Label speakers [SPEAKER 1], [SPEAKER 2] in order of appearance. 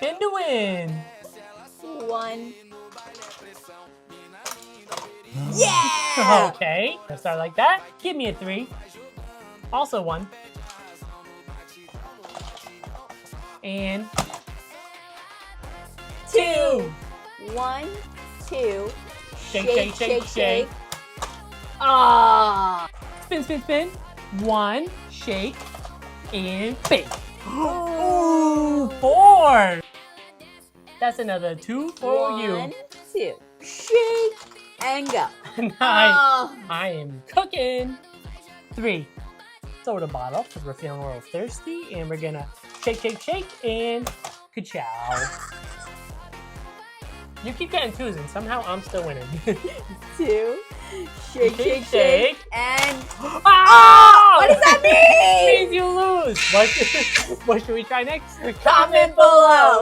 [SPEAKER 1] Spin to win.
[SPEAKER 2] 1. Yeah!
[SPEAKER 1] Okay, let's start like that. Give me a 3. Also 1. And 2.
[SPEAKER 2] 1, 2.
[SPEAKER 1] Shake, shake, shake.
[SPEAKER 2] Ah!
[SPEAKER 1] Spin, spin, spin. 1, shake, and bang.
[SPEAKER 2] Ooh.
[SPEAKER 1] 4. That's another 2 for
[SPEAKER 2] 1,
[SPEAKER 1] you.
[SPEAKER 2] 2. Shake and go.
[SPEAKER 1] Nice. I am cooking. 3. Soda bottle because we're feeling a little thirsty, and we're gonna shake, shake, shake, and ka-chow. You keep getting 2s, and somehow I'm still winning.
[SPEAKER 2] 2. Shake,
[SPEAKER 1] Shake,
[SPEAKER 2] shake,
[SPEAKER 1] shake.
[SPEAKER 2] shake, and
[SPEAKER 1] Ah!
[SPEAKER 2] what does that mean?
[SPEAKER 1] Means you lose. What should we try next?
[SPEAKER 2] Comment below.